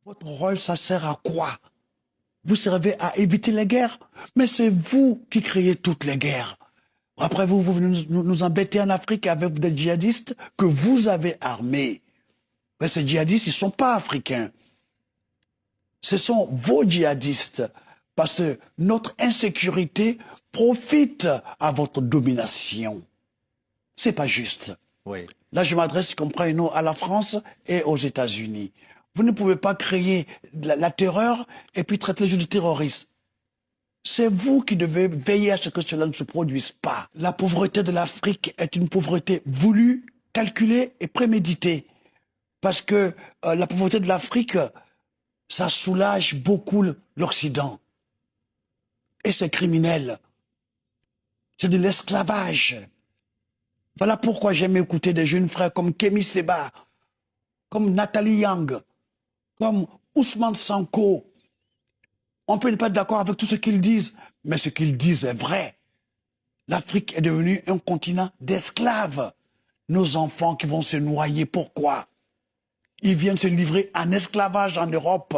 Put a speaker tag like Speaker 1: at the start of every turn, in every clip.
Speaker 1: Votre rôle, ça sert à quoi? Vous servez à éviter les guerres, mais c'est vous qui créez toutes les guerres. Après, vous venez nous embêter en Afrique avec des djihadistes que vous avez armés. Mais ces djihadistes, ils ne sont pas africains. Ce sont vos djihadistes. Parce que notre insécurité profite à votre domination. C'est pas juste.
Speaker 2: Oui.
Speaker 1: Là, je m'adresse, comprenez-nous, à la France et aux États-Unis. Vous ne pouvez pas créer la terreur et puis traiter les gens de terroristes. C'est vous qui devez veiller à ce que cela ne se produise pas. La pauvreté de l'Afrique est une pauvreté voulue, calculée et préméditée. Parce que la pauvreté de l'Afrique, ça soulage beaucoup l'Occident. Et c'est criminel. C'est de l'esclavage. Voilà pourquoi j'aime écouter des jeunes frères comme Kémy Séba, comme Nathalie Yang, comme Ousmane Sanko. On peut ne pas être d'accord avec tout ce qu'ils disent, mais ce qu'ils disent est vrai. L'Afrique est devenue un continent d'esclaves. Nos enfants qui vont se noyer, pourquoi? Ils viennent se livrer en esclavage en Europe.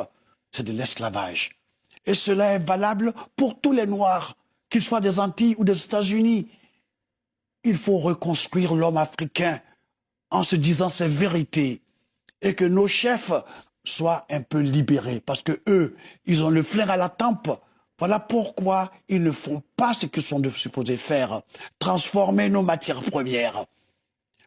Speaker 1: C'est de l'esclavage. Et cela est valable pour tous les Noirs, qu'ils soient des Antilles ou des États-Unis. Il faut reconstruire l'homme africain en se disant ces vérités et que nos chefs soient un peu libérés parce que eux, ils ont le flair à la tempe. Voilà pourquoi ils ne font pas ce qu'ils sont supposés faire, transformer nos matières premières.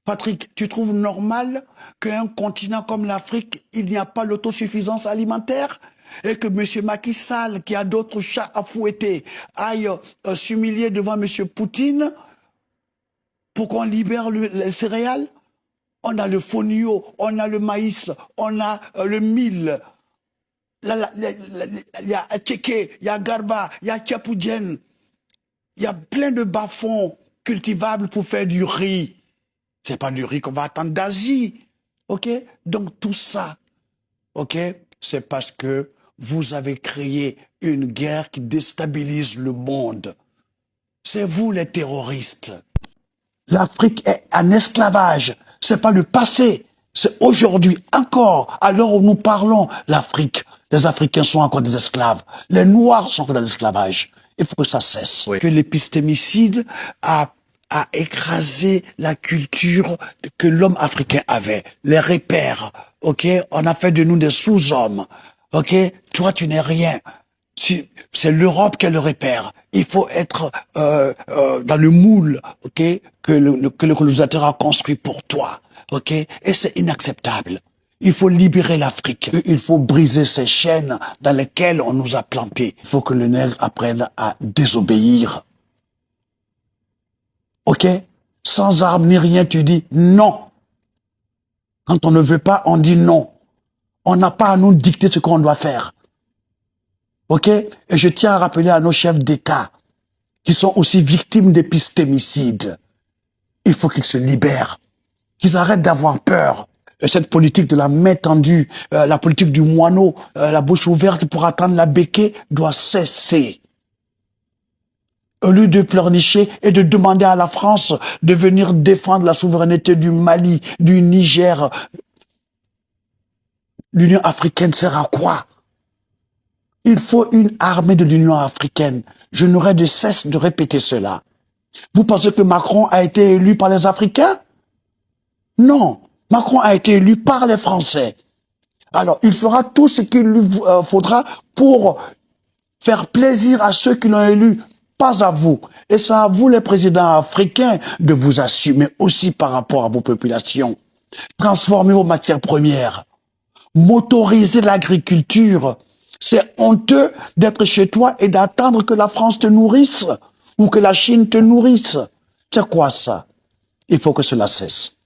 Speaker 1: Patrick, tu trouves normal qu'un continent comme l'Afrique, il n'y a pas l'autosuffisance alimentaire et que M. Macky Sall, qui a d'autres chats à fouetter, aille s'humilier devant M. Poutine pour qu'on libère les céréales? On a le fonio, on a le maïs, on a le mil. Il y a Tchéké, il y a Garba, il y a Tchapoudjen. Il y a plein de bas-fonds cultivables pour faire du riz. C'est pas du riz qu'on va attendre d'Asie. OK? Donc tout ça, OK? C'est parce que vous avez créé une guerre qui déstabilise le monde. C'est vous les terroristes. L'Afrique est en esclavage. C'est pas le passé. C'est aujourd'hui encore, à l'heure où nous parlons, l'Afrique. Les Africains sont encore des esclaves. Les Noirs sont encore dans l'esclavage. Il faut que ça cesse.
Speaker 2: Oui.
Speaker 1: Que l'épistémicide a écrasé la culture que l'homme africain avait. Les repères. OK? On a fait de nous des sous-hommes. OK? Toi, tu n'es rien. C'est l'Europe qui est le repère. Il faut être dans le moule, ok, que le colonisateur a construit pour toi, ok. Et c'est inacceptable. Il faut libérer l'Afrique. Il faut briser ces chaînes dans lesquelles on nous a plantés. Il faut que le nègre apprenne à désobéir. Ok? Sans armes ni rien, tu dis non. Quand on ne veut pas, on dit non. On n'a pas à nous dicter ce qu'on doit faire. OK? Et je tiens à rappeler à nos chefs d'État qui sont aussi victimes d'épistémicides. Il faut qu'ils se libèrent, qu'ils arrêtent d'avoir peur. Et cette politique de la main tendue, la politique du moineau, la bouche ouverte pour attendre la béquée doit cesser. Au lieu de pleurnicher et de demander à la France de venir défendre la souveraineté du Mali, du Niger, l'Union africaine sert à quoi? Il faut une armée de l'Union africaine. Je n'aurai de cesse de répéter cela. Vous pensez que Macron a été élu par les Africains? Non. Macron a été élu par les Français. Alors, il fera tout ce qu'il lui faudra pour faire plaisir à ceux qui l'ont élu, pas à vous. Et c'est à vous, les présidents africains, de vous assumer aussi par rapport à vos populations. Transformer vos matières premières. Motoriser l'agriculture. C'est honteux d'être chez toi et d'attendre que la France te nourrisse ou que la Chine te nourrisse. C'est quoi ça? Il faut que cela cesse.